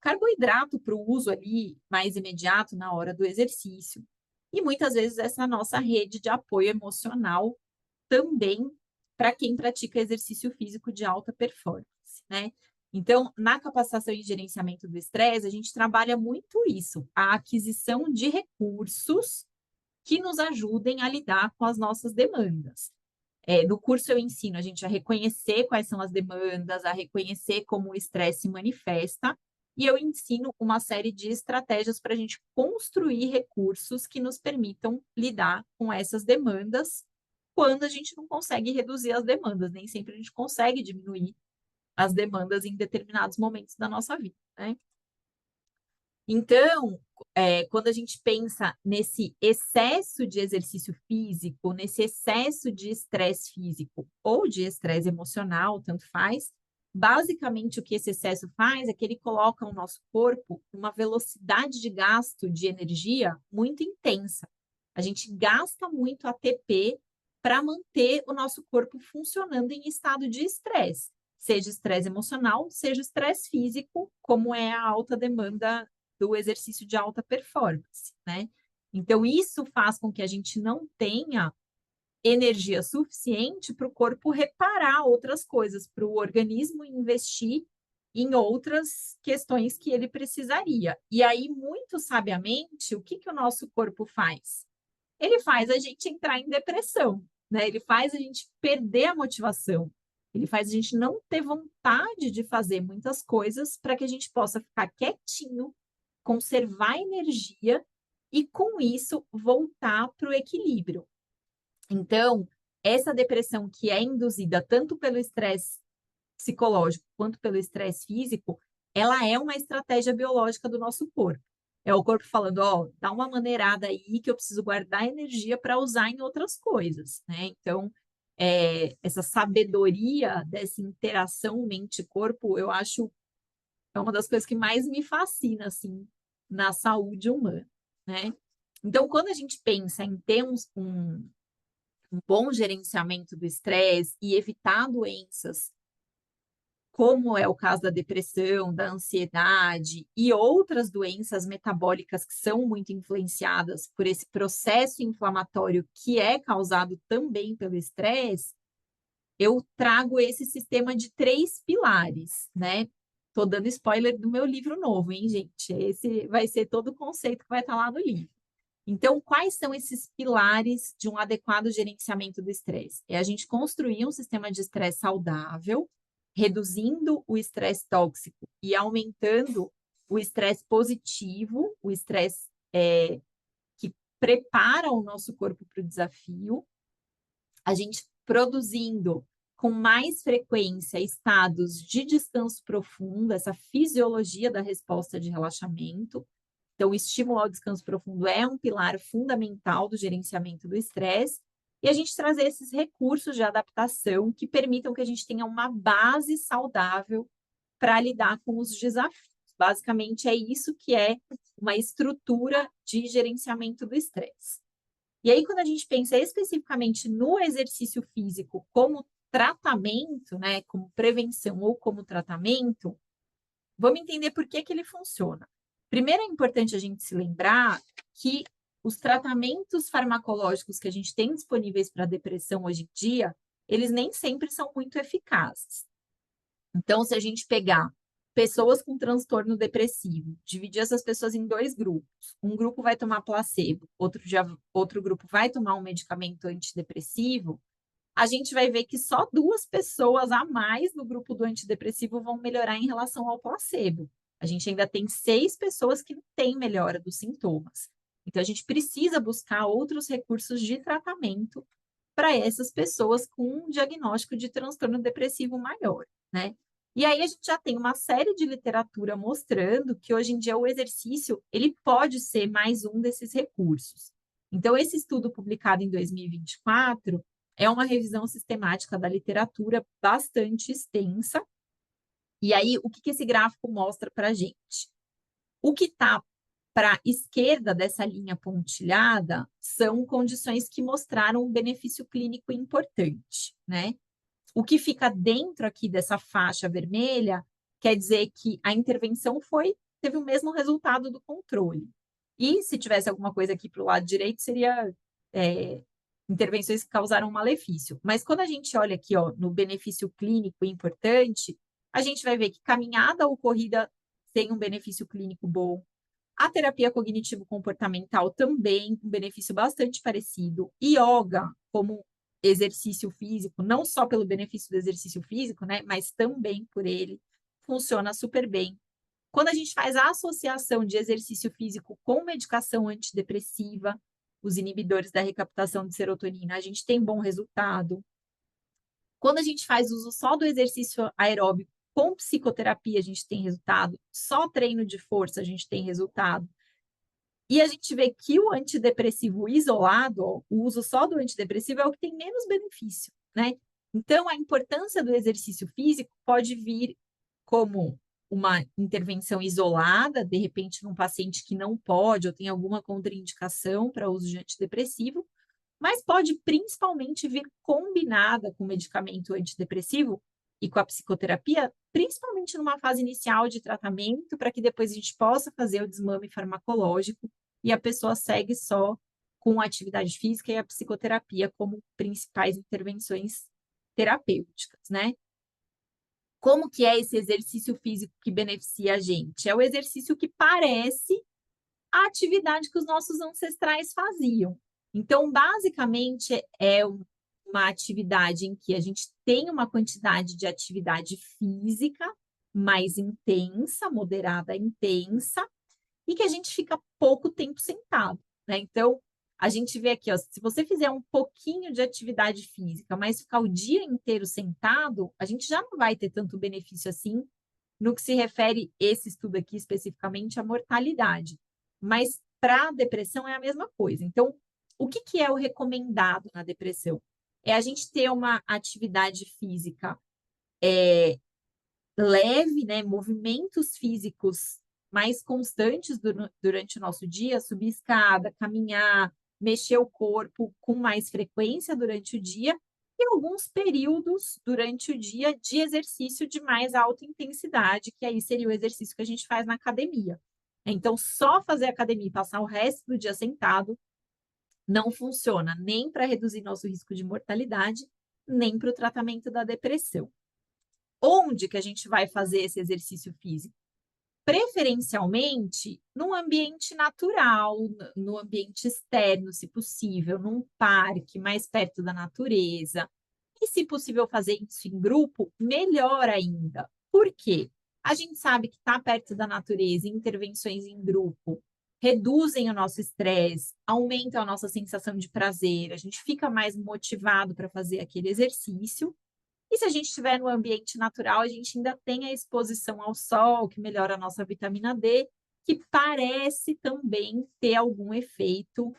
carboidrato para o uso ali mais imediato na hora do exercício. E muitas vezes essa nossa rede de apoio emocional também para quem pratica exercício físico de alta performance, né? Então, na capacitação e gerenciamento do estresse, a gente trabalha muito isso, a aquisição de recursos que nos ajudem a lidar com as nossas demandas. No curso eu ensino a gente a reconhecer quais são as demandas, a reconhecer como o estresse se manifesta, e eu ensino uma série de estratégias para a gente construir recursos que nos permitam lidar com essas demandas quando a gente não consegue reduzir as demandas. Nem sempre a gente consegue diminuir as demandas em determinados momentos da nossa vida, né? Então, quando a gente pensa nesse excesso de exercício físico, nesse excesso de estresse físico ou de estresse emocional, tanto faz, basicamente o que esse excesso faz é que ele coloca o nosso corpo numa velocidade de gasto de energia muito intensa. A gente gasta muito ATP para manter o nosso corpo funcionando em estado de estresse, seja estresse emocional, seja estresse físico, como é a alta demanda do exercício de alta performance, né? Então, isso faz com que a gente não tenha energia suficiente para o corpo reparar outras coisas, para o organismo investir em outras questões que ele precisaria. E aí, muito sabiamente, o que o nosso corpo faz? Ele faz a gente entrar em depressão, né? Ele faz a gente perder a motivação. Ele faz a gente não ter vontade de fazer muitas coisas para que a gente possa ficar quietinho, conservar energia e, com isso, voltar para o equilíbrio. Então, essa depressão que é induzida tanto pelo estresse psicológico quanto pelo estresse físico, ela é uma estratégia biológica do nosso corpo. É o corpo falando, ó, dá uma maneirada aí que eu preciso guardar energia para usar em outras coisas, né? Então, essa sabedoria dessa interação mente-corpo, eu acho é uma das coisas que mais me fascina, assim, na saúde humana, né? Então, quando a gente pensa em ter um bom gerenciamento do estresse e evitar doenças como é o caso da depressão, da ansiedade e outras doenças metabólicas que são muito influenciadas por esse processo inflamatório que é causado também pelo estresse, eu trago esse sistema de 3 pilares, né. Tô dando spoiler do meu livro novo, hein, gente. Esse vai ser todo o conceito que vai estar lá no livro. Então, quais são esses pilares de um adequado gerenciamento do estresse? É a gente construir um sistema de estresse saudável, reduzindo o estresse tóxico e aumentando o estresse positivo, o estresse, que prepara o nosso corpo para o desafio. A gente produzindo com mais frequência estados de descanso profundo, essa fisiologia da resposta de relaxamento. Então, o estímulo ao descanso profundo é um pilar fundamental do gerenciamento do estresse, e a gente trazer esses recursos de adaptação que permitam que a gente tenha uma base saudável para lidar com os desafios. Basicamente, é isso que é uma estrutura de gerenciamento do estresse. E aí, quando a gente pensa especificamente no exercício físico como tratamento, né, como prevenção ou como tratamento, vamos entender por que que ele funciona. Primeiro, é importante a gente se lembrar que os tratamentos farmacológicos que a gente tem disponíveis para depressão hoje em dia, eles nem sempre são muito eficazes. Então, se a gente pegar pessoas com transtorno depressivo, dividir essas pessoas em 2 grupos, um grupo vai tomar placebo, outro grupo vai tomar um medicamento antidepressivo, a gente vai ver que só 2 pessoas a mais no grupo do antidepressivo vão melhorar em relação ao placebo. A gente ainda tem 6 pessoas que não têm melhora dos sintomas. Então, a gente precisa buscar outros recursos de tratamento para essas pessoas com um diagnóstico de transtorno depressivo maior, né? E aí a gente já tem uma série de literatura mostrando que hoje em dia o exercício, ele pode ser mais um desses recursos. Então, esse estudo publicado em 2024 é uma revisão sistemática da literatura bastante extensa. E aí, o que que esse gráfico mostra para a gente? O que está para a esquerda dessa linha pontilhada são condições que mostraram um benefício clínico importante, né? O que fica dentro aqui dessa faixa vermelha quer dizer que a intervenção teve o mesmo resultado do controle. E se tivesse alguma coisa aqui para o lado direito, seria intervenções que causaram malefício. Mas quando a gente olha aqui, ó, no benefício clínico importante, a gente vai ver que caminhada ou corrida tem um benefício clínico bom. A terapia cognitivo-comportamental também, um benefício bastante parecido. Yoga, como exercício físico, não só pelo benefício do exercício físico, né, mas também por ele, funciona super bem. Quando a gente faz a associação de exercício físico com medicação antidepressiva, os inibidores da recaptação de serotonina, a gente tem bom resultado. Quando a gente faz uso só do exercício aeróbico com psicoterapia, a gente tem resultado. Só treino de força, a gente tem resultado. E a gente vê que o antidepressivo isolado, ó, o uso só do antidepressivo é o que tem menos benefício, né? Então, a importância do exercício físico pode vir como uma intervenção isolada, de repente, num paciente que não pode ou tem alguma contraindicação para uso de antidepressivo, mas pode principalmente vir combinada com o medicamento antidepressivo e com a psicoterapia, principalmente numa fase inicial de tratamento, para que depois a gente possa fazer o desmame farmacológico e a pessoa segue só com a atividade física e a psicoterapia como principais intervenções terapêuticas, né? Como que é esse exercício físico que beneficia a gente? É o exercício que parece a atividade que os nossos ancestrais faziam. Então, basicamente, é uma atividade em que a gente tem uma quantidade de atividade física mais intensa, moderada, intensa, e que a gente fica pouco tempo sentado, né? Então, a gente vê aqui, ó, se você fizer um pouquinho de atividade física, mas ficar o dia inteiro sentado, a gente já não vai ter tanto benefício assim no que se refere esse estudo aqui especificamente à mortalidade. Mas para a depressão é a mesma coisa. Então, o que, que é o recomendado na depressão? É a gente ter uma atividade física leve, né, movimentos físicos mais constantes durante o nosso dia, subir escada, caminhar, mexer o corpo com mais frequência durante o dia, e alguns períodos durante o dia de exercício de mais alta intensidade, que aí seria o exercício que a gente faz na academia. Então, só fazer academia e passar o resto do dia sentado não funciona nem para reduzir nosso risco de mortalidade, nem para o tratamento da depressão. Onde que a gente vai fazer esse exercício físico? Preferencialmente num ambiente natural, no ambiente externo, se possível, num parque mais perto da natureza. E, se possível, fazer isso em grupo, melhor ainda. Por quê? A gente sabe que estar perto da natureza, intervenções em grupo, reduzem o nosso estresse, aumentam a nossa sensação de prazer, a gente fica mais motivado para fazer aquele exercício. E se a gente estiver no ambiente natural, a gente ainda tem a exposição ao sol, que melhora a nossa vitamina D, que parece também ter algum efeito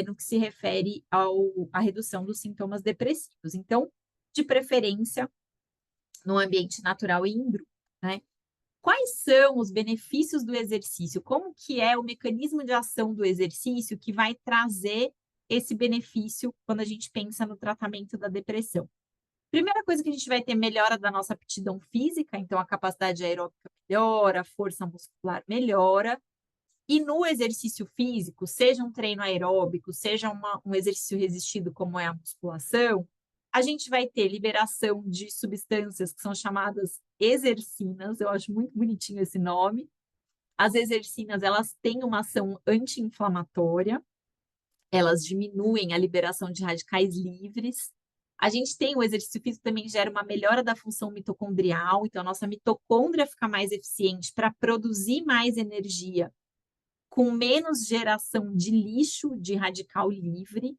no que se refere à redução dos sintomas depressivos. Então, de preferência, no ambiente natural e em grupo, né? Quais são os benefícios do exercício? Como que é o mecanismo de ação do exercício que vai trazer esse benefício quando a gente pensa no tratamento da depressão? Primeira coisa que a gente vai ter melhora da nossa aptidão física, então a capacidade aeróbica melhora, a força muscular melhora. E no exercício físico, seja um treino aeróbico, seja um exercício resistido, como é a musculação, a gente vai ter liberação de substâncias que são chamadas exercinas, eu acho muito bonitinho esse nome. As exercinas, elas têm uma ação anti-inflamatória, elas diminuem a liberação de radicais livres. A gente tem o exercício físico também gera uma melhora da função mitocondrial, então a nossa mitocôndria fica mais eficiente para produzir mais energia, com menos geração de lixo, de radical livre.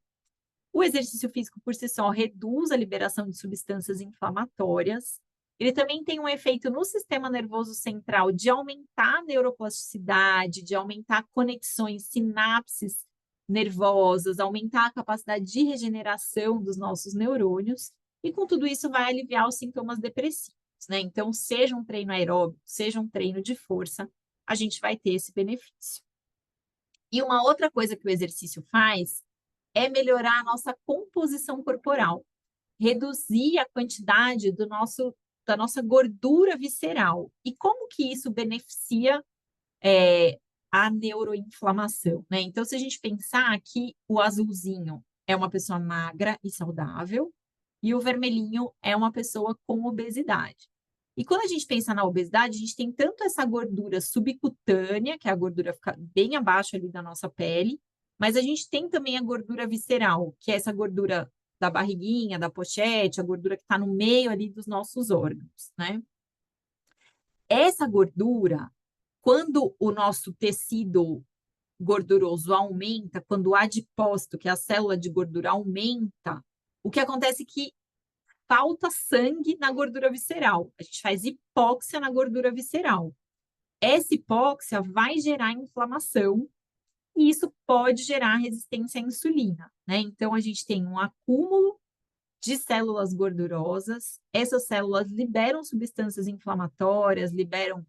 O exercício físico por si só reduz a liberação de substâncias inflamatórias. Ele também tem um efeito no sistema nervoso central de aumentar a neuroplasticidade, de aumentar conexões, sinapses nervosas, aumentar a capacidade de regeneração dos nossos neurônios, e com tudo isso vai aliviar os sintomas depressivos, né? Então, seja um treino aeróbico, seja um treino de força, a gente vai ter esse benefício. E uma outra coisa que o exercício faz é melhorar a nossa composição corporal, reduzir a quantidade da nossa gordura visceral. E como que isso beneficia a neuroinflamação, né? Então, se a gente pensar que o azulzinho é uma pessoa magra e saudável, e o vermelhinho é uma pessoa com obesidade. E quando a gente pensa na obesidade, a gente tem tanto essa gordura subcutânea, que é a gordura fica bem abaixo ali da nossa pele, mas a gente tem também a gordura visceral, que é essa gordura da barriguinha, da pochete, a gordura que está no meio ali dos nossos órgãos, né? Essa gordura, quando o nosso tecido gorduroso aumenta, quando o adipócito, que é a célula de gordura, aumenta, o que acontece é que falta sangue na gordura visceral. A gente faz hipóxia na gordura visceral. Essa hipóxia vai gerar inflamação e isso pode gerar resistência à insulina, né? Então, a gente tem um acúmulo de células gordurosas, essas células liberam substâncias inflamatórias, liberam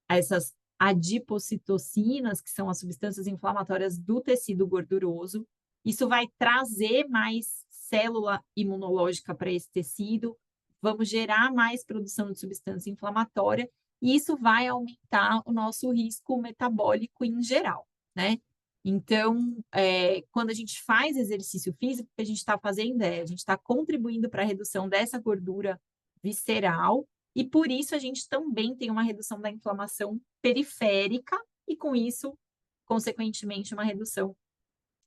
essas adipocitocinas, que são as substâncias inflamatórias do tecido gorduroso. Isso vai trazer mais célula imunológica para esse tecido, vamos gerar mais produção de substância inflamatória, e isso vai aumentar o nosso risco metabólico em geral, né? Então, quando a gente faz exercício físico, o que a gente está fazendo a gente está contribuindo para a redução dessa gordura visceral, e por isso a gente também tem uma redução da inflamação periférica, e com isso, consequentemente, uma redução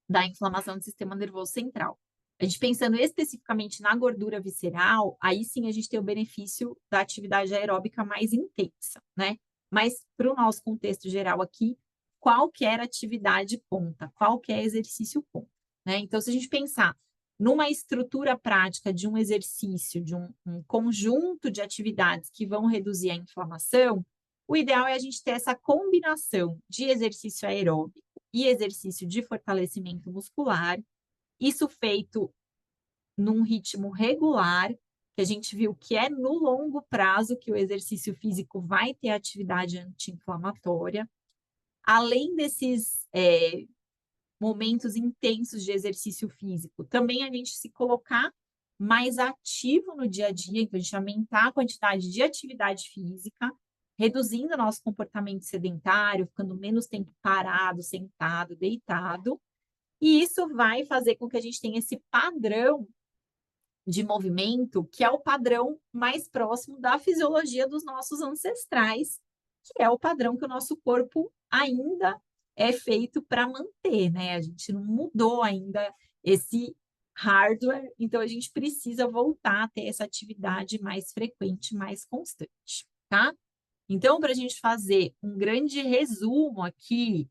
da inflamação do sistema nervoso central. A gente pensando especificamente na gordura visceral, aí sim a gente tem o benefício da atividade aeróbica mais intensa, né? Mas para o nosso contexto geral aqui, qualquer atividade conta, qualquer exercício conta, né? Então, se a gente pensar numa estrutura prática de um exercício, de um conjunto de atividades que vão reduzir a inflamação, o ideal é a gente ter essa combinação de exercício aeróbico e exercício de fortalecimento muscular, isso feito num ritmo regular, que a gente viu que é no longo prazo que o exercício físico vai ter atividade anti-inflamatória. Além desses momentos intensos de exercício físico, também a gente se colocar mais ativo no dia a dia, então a gente aumentar a quantidade de atividade física, reduzindo o nosso comportamento sedentário, ficando menos tempo parado, sentado, deitado, e isso vai fazer com que a gente tenha esse padrão de movimento, que é o padrão mais próximo da fisiologia dos nossos ancestrais, que é o padrão que o nosso corpo ainda é feito para manter, né? A gente não mudou ainda esse hardware, então a gente precisa voltar a ter essa atividade mais frequente, mais constante, tá? Então, para a gente fazer um grande resumo aqui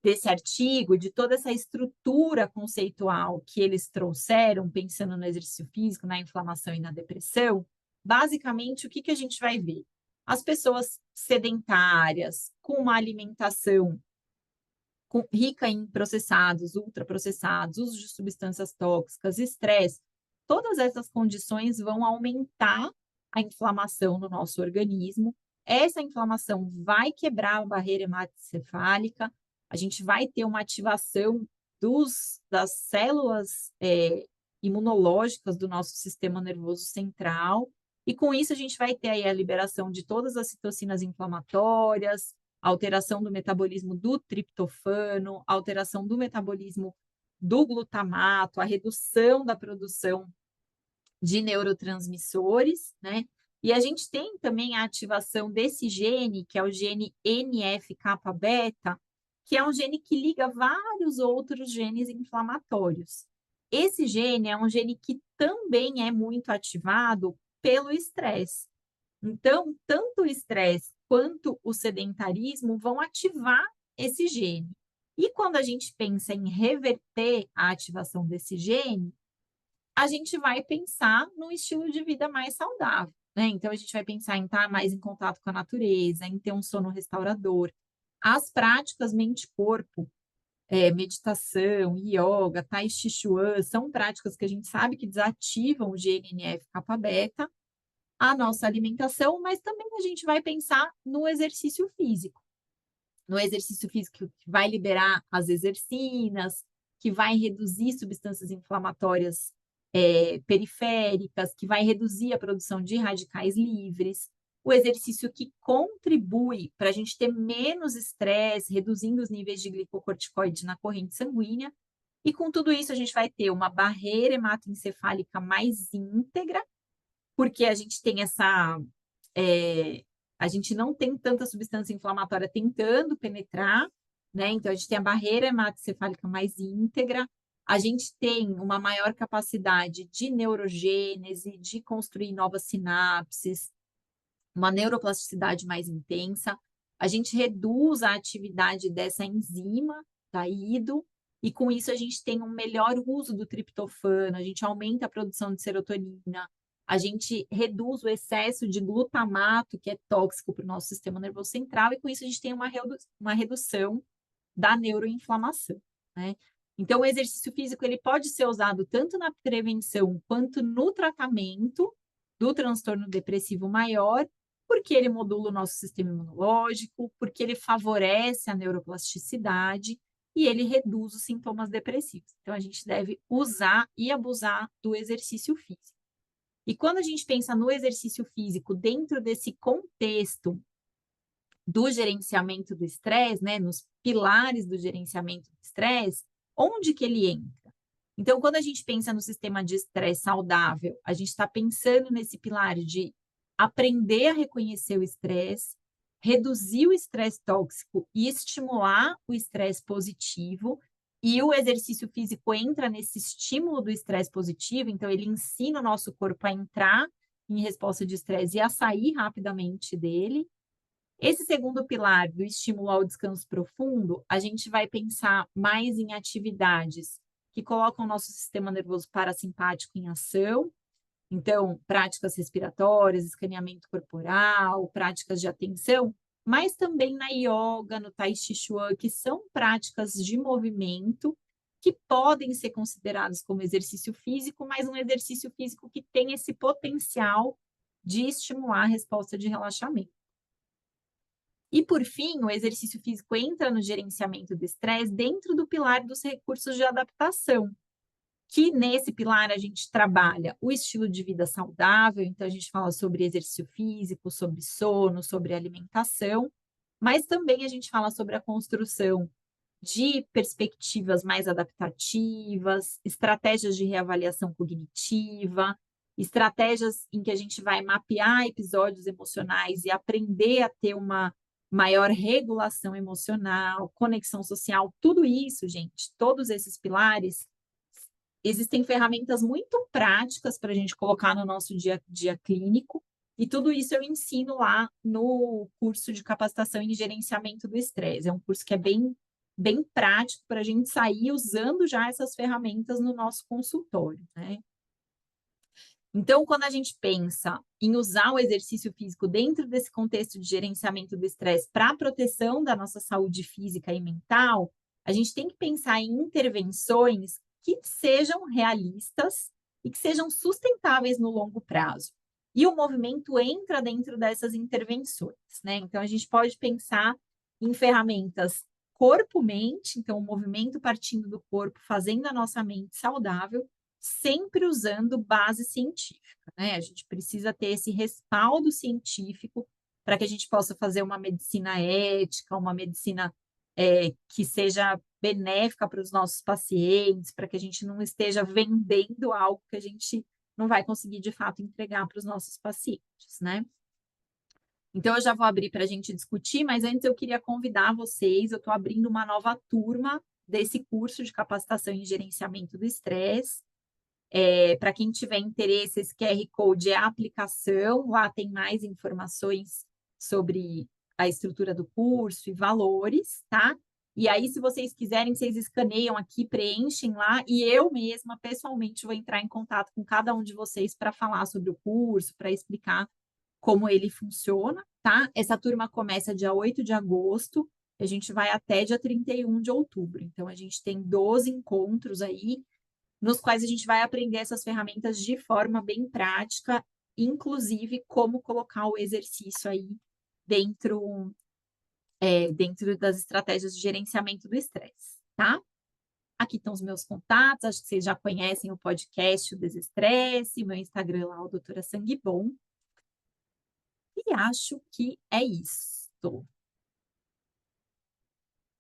desse artigo, de toda essa estrutura conceitual que eles trouxeram, pensando no exercício físico, na inflamação e na depressão, basicamente, o que, que a gente vai ver? As pessoas sedentárias, com uma alimentação rica em processados, ultraprocessados, uso de substâncias tóxicas, estresse, todas essas condições vão aumentar a inflamação no nosso organismo. Essa inflamação vai quebrar a barreira hematocefálica, a gente vai ter uma ativação das células imunológicas do nosso sistema nervoso central, e com isso a gente vai ter aí a liberação de todas as citocinas inflamatórias, alteração do metabolismo do triptofano, alteração do metabolismo do glutamato, a redução da produção de neurotransmissores, né? E a gente tem também a ativação desse gene, que é o gene NF-kappa-beta, que é um gene que liga vários outros genes inflamatórios. Esse gene é um gene que também é muito ativado pelo estresse. Então, tanto o estresse quanto o sedentarismo vão ativar esse gene. E quando a gente pensa em reverter a ativação desse gene, a gente vai pensar num estilo de vida mais saudável, né? Então, a gente vai pensar em estar mais em contato com a natureza, em ter um sono restaurador. As práticas mente-corpo, meditação, yoga, tai chi chuan, são práticas que a gente sabe que desativam o GNF-kappa-beta, a nossa alimentação, mas também a gente vai pensar no exercício físico. No exercício físico que vai liberar as exercinas, que vai reduzir substâncias inflamatórias periféricas, que vai reduzir a produção de radicais livres. O exercício que contribui para a gente ter menos estresse, reduzindo os níveis de glicocorticoide na corrente sanguínea. E com tudo isso, a gente vai ter uma barreira hematoencefálica mais íntegra, porque a gente tem a gente não tem tanta substância inflamatória tentando penetrar, né? Então, a gente tem a barreira hematoencefálica mais íntegra, a gente tem uma maior capacidade de neurogênese, de construir novas sinapses, uma neuroplasticidade mais intensa, a gente reduz a atividade dessa enzima, da IDO, e com isso a gente tem um melhor uso do triptofano, a gente aumenta a produção de serotonina, a gente reduz o excesso de glutamato, que é tóxico para o nosso sistema nervoso central, e com isso a gente tem uma redução da neuroinflamação, né? Então, o exercício físico ele pode ser usado tanto na prevenção quanto no tratamento do transtorno depressivo maior, porque ele modula o nosso sistema imunológico, porque ele favorece a neuroplasticidade e ele reduz os sintomas depressivos. Então, a gente deve usar e abusar do exercício físico. E quando a gente pensa no exercício físico dentro desse contexto do gerenciamento do estresse, né, nos pilares do gerenciamento do estresse, onde que ele entra? Então, quando a gente pensa no sistema de estresse saudável, a gente está pensando nesse pilar de aprender a reconhecer o estresse, reduzir o estresse tóxico e estimular o estresse positivo. E o exercício físico entra nesse estímulo do estresse positivo, então ele ensina o nosso corpo a entrar em resposta de estresse e a sair rapidamente dele. Esse segundo pilar do estímulo ao descanso profundo, a gente vai pensar mais em atividades que colocam o nosso sistema nervoso parasimpático em ação. Então, práticas respiratórias, escaneamento corporal, práticas de atenção, mas também na yoga, no tai chi chuan, que são práticas de movimento que podem ser consideradas como exercício físico, mas um exercício físico que tem esse potencial de estimular a resposta de relaxamento. E, por fim, o exercício físico entra no gerenciamento do estresse dentro do pilar dos recursos de adaptação, que nesse pilar a gente trabalha o estilo de vida saudável, então a gente fala sobre exercício físico, sobre sono, sobre alimentação, mas também a gente fala sobre a construção de perspectivas mais adaptativas, estratégias de reavaliação cognitiva, estratégias em que a gente vai mapear episódios emocionais e aprender a ter uma maior regulação emocional, conexão social, tudo isso, gente, todos esses pilares, existem ferramentas muito práticas para a gente colocar no nosso dia a dia clínico, e tudo isso eu ensino lá no curso de capacitação em gerenciamento do estresse. É um curso que é bem prático para a gente sair usando já essas ferramentas no nosso consultório, né? Então, quando a gente pensa em usar o exercício físico dentro desse contexto de gerenciamento do estresse para a proteção da nossa saúde física e mental, a gente tem que pensar em intervenções que sejam realistas e que sejam sustentáveis no longo prazo. E o movimento entra dentro dessas intervenções, né? Então, a gente pode pensar em ferramentas corpo-mente, então, o movimento partindo do corpo, fazendo a nossa mente saudável, sempre usando base científica, né? A gente precisa ter esse respaldo científico para que a gente possa fazer uma medicina ética, uma medicina que seja benéfica para os nossos pacientes, para que a gente não esteja vendendo algo que a gente não vai conseguir de fato entregar para os nossos pacientes, né? Então, eu já vou abrir para a gente discutir, mas antes eu queria convidar vocês, eu estou abrindo uma nova turma desse curso de capacitação em gerenciamento do estresse. Para quem tiver interesse, esse QR Code é a aplicação, lá tem mais informações sobre a estrutura do curso e valores, tá? E aí, se vocês quiserem, vocês escaneiam aqui, preenchem lá, e eu mesma, pessoalmente, vou entrar em contato com cada um de vocês para falar sobre o curso, para explicar como ele funciona, tá? Essa turma começa dia 8 de agosto, a gente vai até dia 31 de outubro. Então, a gente tem 12 encontros aí, nos quais a gente vai aprender essas ferramentas de forma bem prática, inclusive como colocar o exercício aí dentro das estratégias de gerenciamento do estresse, tá? Aqui estão os meus contatos, acho que vocês já conhecem o podcast O Desestresse, meu Instagram lá, o Doutora Sangue Bom. E acho que é isso.